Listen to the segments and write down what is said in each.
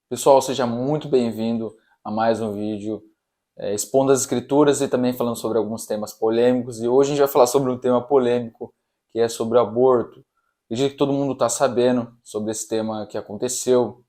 Pessoal, seja muito bem-vindo a mais um vídeo expondo as escrituras e também falando sobre alguns temas polêmicos. E hoje a gente vai falar sobre um tema polêmico, que é sobre o aborto. Acredito que todo mundo está sabendo sobre esse tema que aconteceu,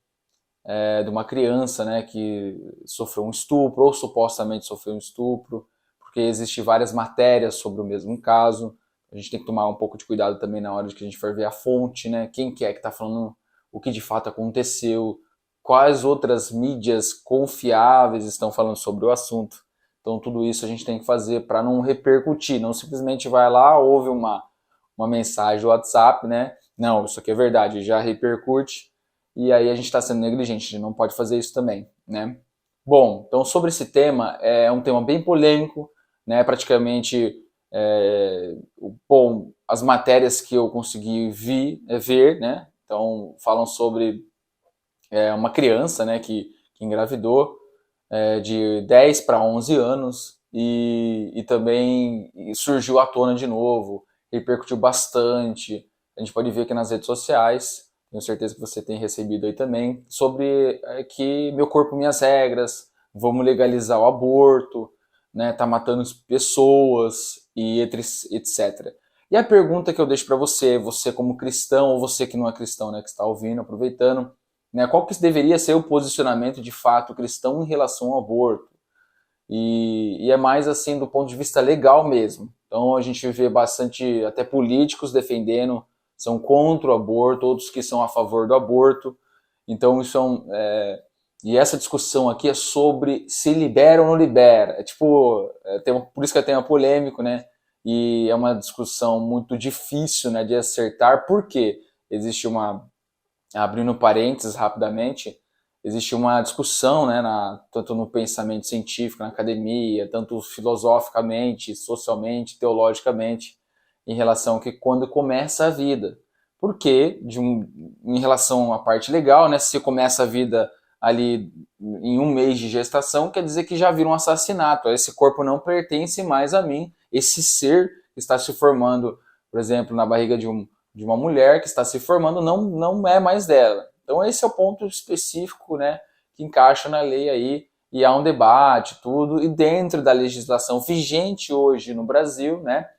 de uma criança, né, que sofreu um estupro ou supostamente sofreu um estupro, porque existem várias matérias sobre o mesmo caso. A gente tem que tomar um pouco de cuidado também na hora de que a gente for ver a fonte, né, quem que é que está falando o que de fato aconteceu, quais outras mídias confiáveis estão falando sobre o assunto. Então tudo isso a gente tem que fazer para não repercutir, não simplesmente vai lá, ouve uma mensagem do WhatsApp, né? Não, isso aqui é verdade, já repercute, e aí a gente está sendo negligente, a gente não pode fazer isso também, né? Bom, então sobre esse tema, é um tema bem polêmico, né? Praticamente, bom, as matérias que eu consegui ver, né? Então falam sobre uma criança, né, que engravidou de 10 para 11 anos e também surgiu à tona de novo, repercutiu bastante. A gente pode ver aqui nas redes sociais, tenho certeza que você tem recebido aí também, sobre que meu corpo, minhas regras, vamos legalizar o aborto, né, tá matando pessoas e etc. E a pergunta que eu deixo para você, você como cristão ou você que não é cristão, né, que está ouvindo, aproveitando, né, qual que deveria ser o posicionamento de fato cristão em relação ao aborto? E é mais assim do ponto de vista legal mesmo. Então a gente vê bastante até políticos defendendo, são contra o aborto, outros que são a favor do aborto. Então isso e essa discussão aqui é sobre se libera ou não libera. É tipo, por isso que é tema polêmico, né? E é uma discussão muito difícil, né, de acertar, porque existe abrindo parênteses rapidamente, existe uma discussão, né, tanto no pensamento científico, na academia, tanto filosoficamente, socialmente, teologicamente, em relação a que quando começa a vida. Porque, em relação à parte legal, né, se começa a vida ali em um mês de gestação, quer dizer que já vira um assassinato. Esse corpo não pertence mais a mim. Esse ser que está se formando, por exemplo, na barriga de uma mulher que está se formando não é mais dela. Então esse é o ponto específico, né, que encaixa na lei aí, e há um debate, tudo, e dentro da legislação vigente hoje no Brasil, né,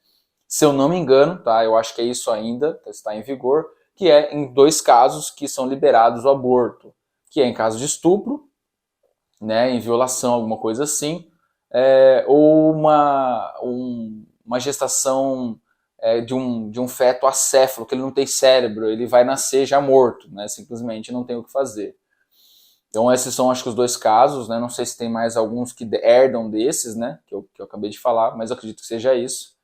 se eu não me engano, tá, eu acho que é isso ainda, está em vigor, que é em dois casos que são liberados o aborto, que é em caso de estupro, né, em violação, alguma coisa assim, ou uma gestação de um feto acéfalo, que ele não tem cérebro, ele vai nascer já morto, né? Simplesmente não tem o que fazer. Então esses são, acho que, os dois casos, né? Não sei se tem mais alguns que herdam desses, né? Que eu acabei de falar, mas eu acredito que seja isso.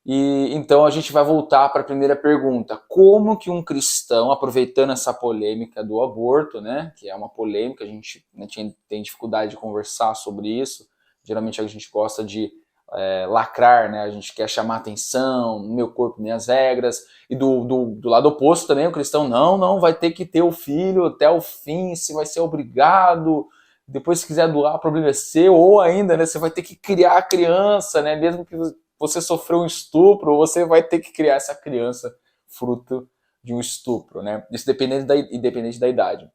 E então a gente vai voltar para a primeira pergunta: como que um cristão, aproveitando essa polêmica do aborto, né? Que é uma polêmica, a gente, né, tem dificuldade de conversar sobre isso. Geralmente a gente gosta de lacrar, né? A gente quer chamar atenção, meu corpo, minhas regras. E do lado oposto também, o cristão não vai ter que ter o filho até o fim, se vai ser obrigado. Depois, se quiser doar, o problema é seu. Ou ainda, né? Você vai ter que criar a criança, né? Mesmo que você sofreu um estupro, você vai ter que criar essa criança fruto de um estupro, né? Isso independente da idade.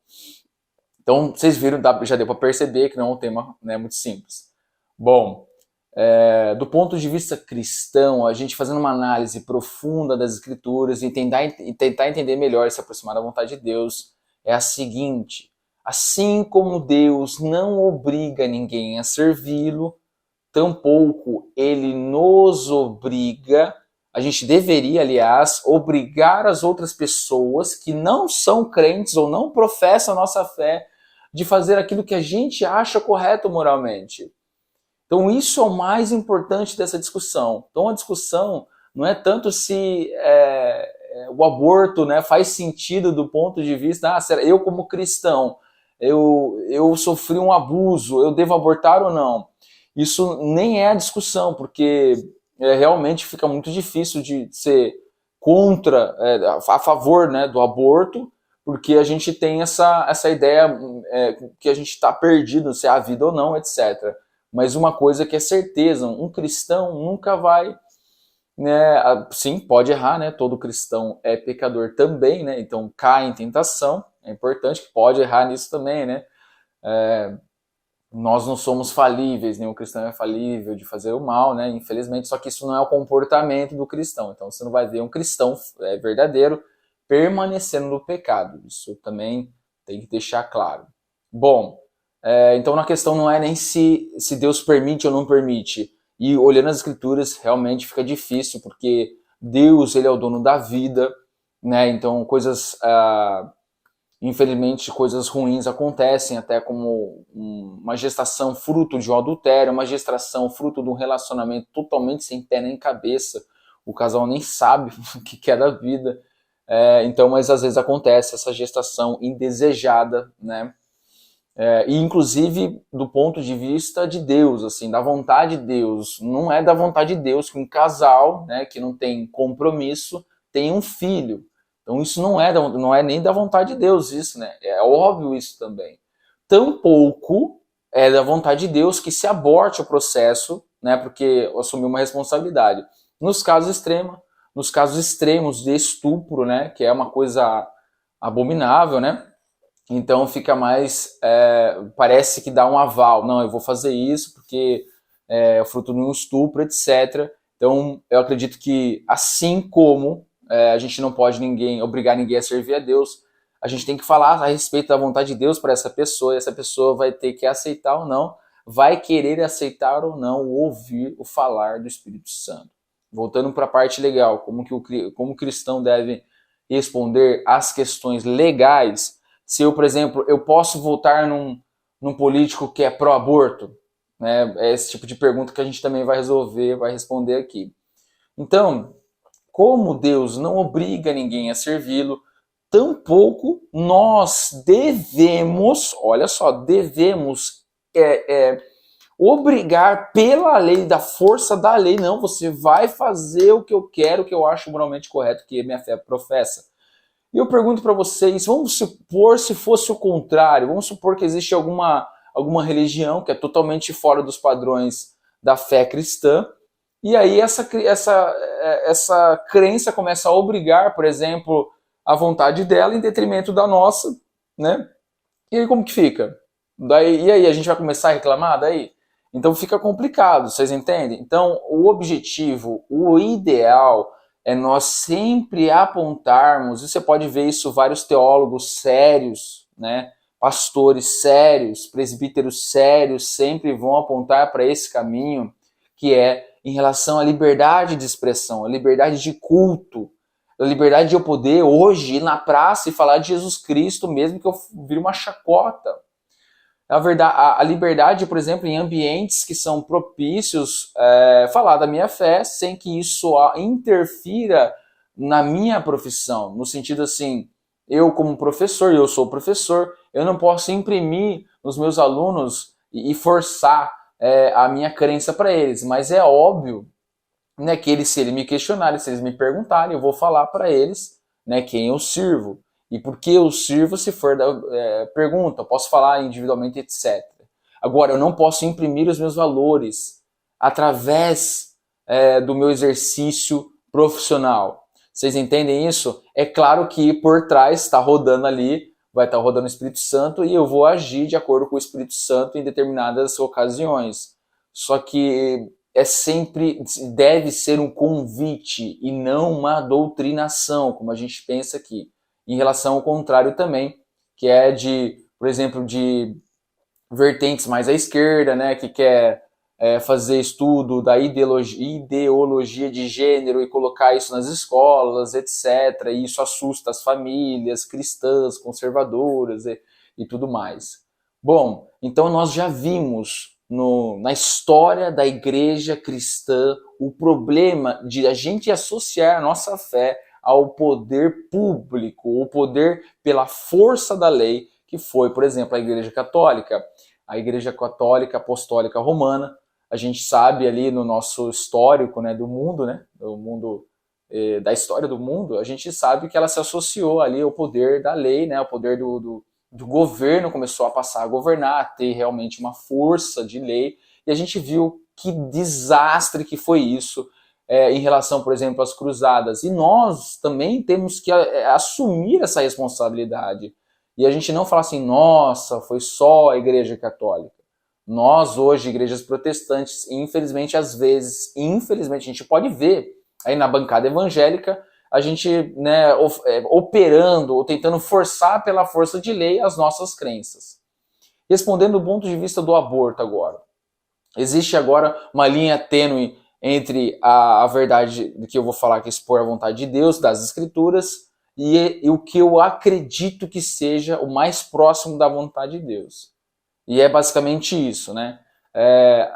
Então, vocês viram, já deu para perceber que não é um tema, né, muito simples. Bom, do ponto de vista cristão, a gente fazendo uma análise profunda das escrituras e tentar entender melhor e se aproximar da vontade de Deus, é a seguinte: assim como Deus não obriga ninguém a servi-lo, tampouco ele nos obriga, a gente deveria, aliás, obrigar as outras pessoas que não são crentes ou não professam a nossa fé de fazer aquilo que a gente acha correto moralmente. Então isso é o mais importante dessa discussão. Então a discussão não é tanto se o aborto, né, faz sentido do ponto de vista, eu como cristão, eu sofri um abuso, eu devo abortar ou não? Isso nem é a discussão, porque realmente fica muito difícil de ser contra, a favor, né, do aborto, porque a gente tem essa ideia que a gente está perdido, se há vida ou não, etc. Mas uma coisa que é certeza, um cristão nunca vai, né, sim, pode errar, né, todo cristão é pecador também, né, então cai em tentação, É importante, que pode errar nisso também, né? Nós não somos falíveis, nenhum cristão é falível de fazer o mal, né? Infelizmente, só que isso não é o comportamento do cristão. Então você não vai ver um cristão verdadeiro permanecendo no pecado. Isso também tem que deixar claro. Bom, então a questão não é nem se Deus permite ou não permite. E olhando as escrituras, realmente fica difícil, porque Deus, ele é o dono da vida, né? Então infelizmente, coisas ruins acontecem, até como uma gestação fruto de um adultério, uma gestação fruto de um relacionamento totalmente sem pé nem cabeça. O casal nem sabe o que é da vida. Então, mas às vezes acontece essa gestação indesejada, né? E inclusive do ponto de vista de Deus, assim, da vontade de Deus. Não é da vontade de Deus que um casal, né, que não tem compromisso, tenha um filho. Então isso não é nem da vontade de Deus, isso, né? É óbvio isso também. Tampouco é da vontade de Deus que se aborte o processo, né? Porque assumiu uma responsabilidade. Nos casos extremos de estupro, né? Que é uma coisa abominável, né? Então fica mais, parece que dá um aval. Não, eu vou fazer isso porque é fruto de um estupro, etc. Então eu acredito que assim como a gente não pode obrigar ninguém a servir a Deus, a gente tem que falar a respeito da vontade de Deus para essa pessoa, e essa pessoa vai ter que aceitar ou não, vai querer aceitar ou não ouvir o falar do Espírito Santo. Voltando para a parte legal, como o cristão deve responder às questões legais. Se eu, por exemplo, eu posso votar num político que é pró-aborto, né? É esse tipo de pergunta que a gente também vai responder aqui. Então, como Deus não obriga ninguém a servi-lo, tampouco nós devemos, olha só, devemos obrigar pela lei, da força da lei. Não, você vai fazer o que eu quero, o que eu acho moralmente correto, que minha fé professa. E eu pergunto para vocês, vamos supor se fosse o contrário, vamos supor que existe alguma religião que é totalmente fora dos padrões da fé cristã, e aí essa crença começa a obrigar, por exemplo, a vontade dela em detrimento da nossa, né? E aí como que fica? E aí a gente vai começar a reclamar daí? Então fica complicado, vocês entendem? Então o objetivo, o ideal é nós sempre apontarmos, e você pode ver isso vários teólogos sérios, né? Pastores sérios, presbíteros sérios, sempre vão apontar para esse caminho, que é em relação à liberdade de expressão, à liberdade de culto, a liberdade de eu poder hoje ir na praça e falar de Jesus Cristo, mesmo que eu vire uma chacota. A liberdade, por exemplo, em ambientes que são propícios, falar da minha fé sem que isso interfira na minha profissão. No sentido assim, eu como professor, eu sou professor, eu não posso imprimir nos meus alunos e forçar a minha crença para eles. Mas é óbvio, né, que se eles me questionarem, se eles me perguntarem, eu vou falar para eles, né, quem eu sirvo. E por que eu sirvo, se for pergunta, eu posso falar individualmente, etc. Agora, eu não posso imprimir os meus valores através do meu exercício profissional. Vocês entendem isso? É claro que por trás está rodando ali, vai estar rodando o Espírito Santo e eu vou agir de acordo com o Espírito Santo em determinadas ocasiões. Só que deve ser um convite e não uma doutrinação, como a gente pensa aqui. Em relação ao contrário também, que é por exemplo, de vertentes mais à esquerda, né, que quer fazer estudo da ideologia de gênero e colocar isso nas escolas, etc. E isso assusta as famílias cristãs, conservadoras e tudo mais. Bom, então nós já vimos na história da igreja cristã o problema de a gente associar a nossa fé ao poder público, o poder pela força da lei, que foi, por exemplo, a Igreja Católica. A Igreja Católica Apostólica Romana, a gente sabe ali no nosso histórico, né, do mundo, da história do mundo, a gente sabe que ela se associou ali ao poder da lei, né, ao poder do governo, começou a passar a governar, a ter realmente uma força de lei, e a gente viu que desastre que foi isso, em relação, por exemplo, às cruzadas. E nós também temos que assumir essa responsabilidade. E a gente não fala assim, nossa, foi só a Igreja Católica. Nós hoje, igrejas protestantes, infelizmente, às vezes, infelizmente, a gente pode ver aí na bancada evangélica, a gente, né, operando ou tentando forçar pela força de lei as nossas crenças. Respondendo do ponto de vista do aborto agora. Existe agora uma linha tênue entre a verdade que eu vou falar, que é expor a vontade de Deus, das Escrituras, e o que eu acredito que seja o mais próximo da vontade de Deus. E é basicamente isso, né?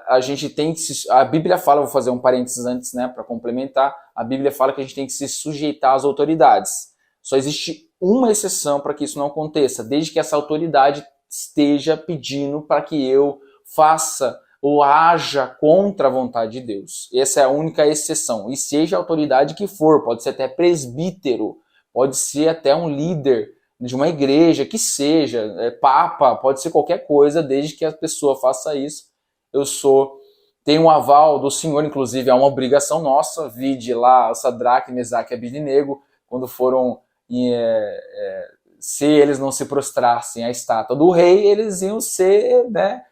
A gente tem que a Bíblia fala, vou fazer um parênteses antes, né, para complementar, a Bíblia fala que a gente tem que se sujeitar às autoridades. Só existe uma exceção para que isso não aconteça, desde que essa autoridade esteja pedindo para que eu faça ou haja contra a vontade de Deus. Essa é a única exceção. E seja a autoridade que for, pode ser até presbítero, pode ser até um líder de uma igreja, que seja, papa, pode ser qualquer coisa, desde que a pessoa faça isso. Tenho um aval do Senhor, inclusive, é uma obrigação nossa, vide lá Sadraque, Mesaque e Abednego, quando foram, se eles não se prostrassem à estátua do rei, eles iam ser, né,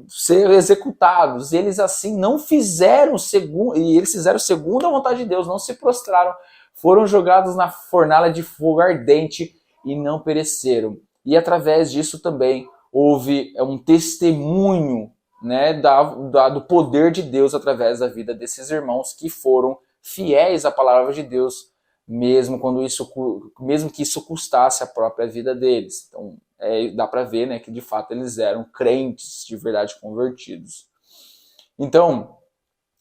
ser executados. E eles assim não fizeram segundo, e eles fizeram segundo a vontade de Deus, não se prostraram, foram jogados na fornalha de fogo ardente e não pereceram. E através disso também houve um testemunho, né, do poder de Deus através da vida desses irmãos que foram fiéis à palavra de Deus, mesmo que isso custasse a própria vida deles. Então dá para ver, né, que de fato eles eram crentes de verdade convertidos. Então,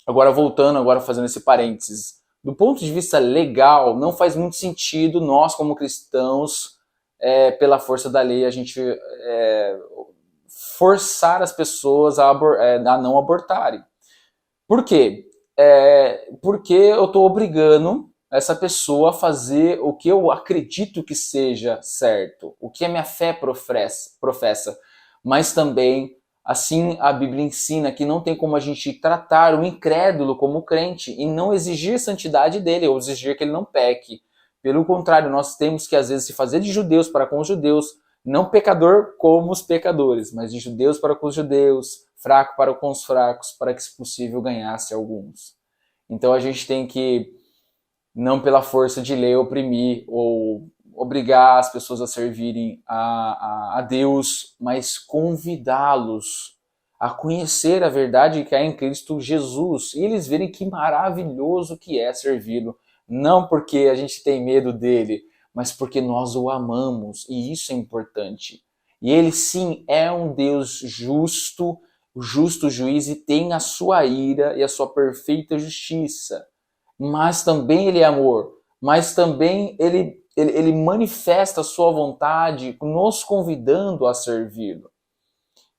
agora voltando, fazendo esse parênteses, do ponto de vista legal, não faz muito sentido nós como cristãos, pela força da lei, a gente forçar as pessoas a não abortarem. Por quê? Porque eu estou obrigando essa pessoa a fazer o que eu acredito que seja certo, o que a minha fé professa, mas também, assim, a Bíblia ensina que não tem como a gente tratar o incrédulo como crente e não exigir santidade dele, ou exigir que ele não peque. Pelo contrário, nós temos que, às vezes, se fazer de judeus para com os judeus, não pecador como os pecadores, mas de judeus para com os judeus, fraco para com os fracos, para que, se possível, ganhasse alguns. Então a gente tem que, não pela força de lei, oprimir ou obrigar as pessoas a servirem a Deus, mas convidá-los a conhecer a verdade que há em Cristo Jesus e eles verem que maravilhoso que é servi-lo, não porque a gente tem medo dele, mas porque nós o amamos, e isso é importante. E ele sim é um Deus justo, o justo juiz, e tem a sua ira e a sua perfeita justiça. Mas também ele é amor, mas também ele manifesta a sua vontade nos convidando a servi-lo.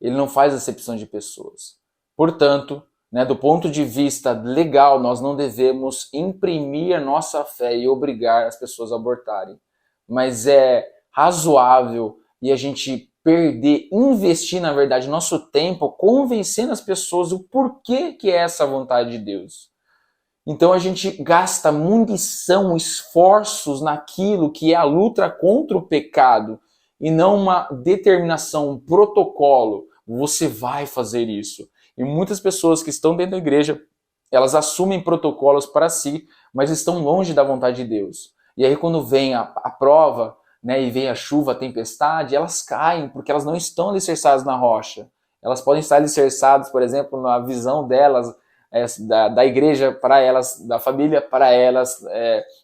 Ele não faz acepção de pessoas. Portanto, né, do ponto de vista legal, nós não devemos imprimir a nossa fé e obrigar as pessoas a abortarem. Mas é razoável e a gente investir, na verdade, nosso tempo convencendo as pessoas o porquê que é essa vontade de Deus. Então a gente gasta munição, esforços naquilo que é a luta contra o pecado e não uma determinação, um protocolo. Você vai fazer isso. E muitas pessoas que estão dentro da igreja, elas assumem protocolos para si, mas estão longe da vontade de Deus. E aí quando vem a prova, né, e vem a chuva, a tempestade, elas caem porque elas não estão alicerçadas na rocha. Elas podem estar alicerçadas, por exemplo, na visão delas, da igreja para elas, da família para elas,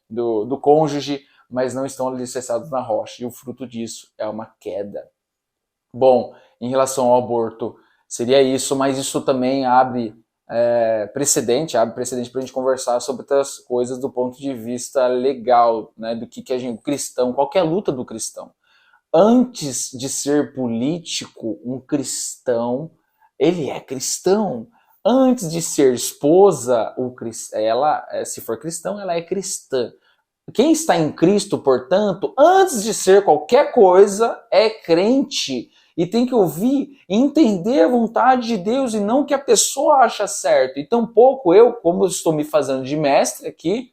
do cônjuge, mas não estão alicerçados na rocha. E o fruto disso é uma queda. Bom, em relação ao aborto, seria isso, mas isso também abre precedente para a gente conversar sobre outras coisas do ponto de vista legal, né, do que a gente, o cristão, qual que é a luta do cristão. Antes de ser político, um cristão, ele é cristão. Antes de ser esposa, ela, se for cristão, ela é cristã. Quem está em Cristo, portanto, antes de ser qualquer coisa, é crente. E tem que ouvir e entender a vontade de Deus e não o que a pessoa acha certo. E tampouco eu, como eu estou me fazendo de mestre aqui,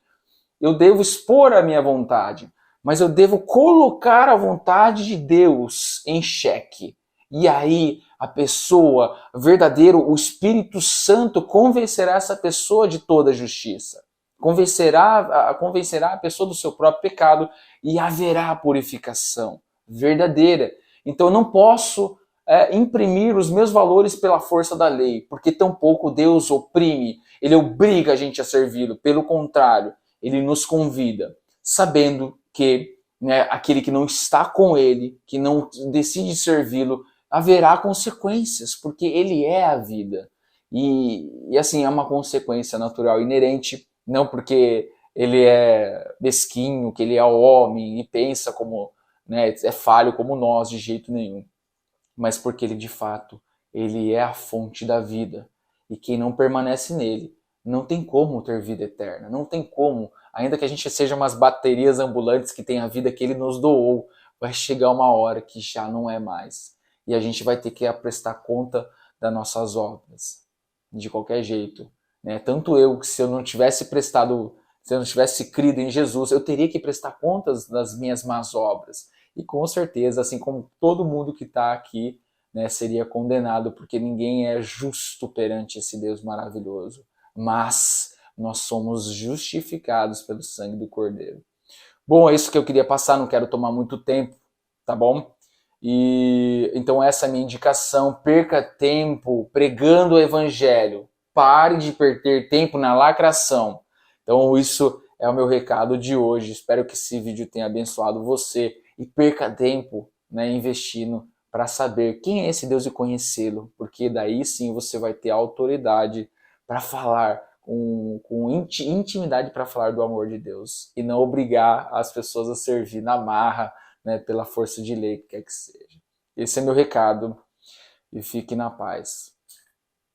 eu devo expor a minha vontade. mas eu devo colocar a vontade de Deus em xeque. E aí a pessoa, verdadeiro, o Espírito Santo convencerá essa pessoa de toda a justiça. Convencerá a pessoa do seu próprio pecado e haverá purificação verdadeira. Então eu não posso imprimir os meus valores pela força da lei, porque tampouco Deus oprime, Ele obriga a gente a servi-lo. Pelo contrário, Ele nos convida, sabendo que aquele que não está com Ele, que não decide servi-lo, haverá consequências, porque Ele é a vida. E assim, é uma consequência natural, inerente, não porque ele é mesquinho, que ele é homem e pensa como, é falho como nós, de jeito nenhum, mas porque ele de fato, ele é a fonte da vida. E quem não permanece nele, não tem como ter vida eterna, não tem como, ainda que a gente seja umas baterias ambulantes que tem a vida que ele nos doou, vai chegar uma hora que já não é mais. E a gente vai ter que prestar conta das nossas obras, de qualquer jeito. Tanto eu, que se eu não tivesse crido em Jesus, eu teria que prestar contas das minhas más obras. E com certeza, assim como todo mundo que está aqui, seria condenado, porque ninguém é justo perante esse Deus maravilhoso. Mas nós somos justificados pelo sangue do Cordeiro. Bom, é isso que eu queria passar, não quero tomar muito tempo, tá bom? E então essa é a minha indicação: perca tempo pregando o evangelho, pare de perder tempo na lacração. Então isso é o meu recado de hoje. Espero que esse vídeo tenha abençoado você e perca tempo, investindo para saber quem é esse Deus e conhecê-lo, porque daí sim você vai ter autoridade para falar, com intimidade para falar do amor de Deus e não obrigar as pessoas a servir na marra, pela força de lei, que quer que seja. Esse é meu recado e fique na paz.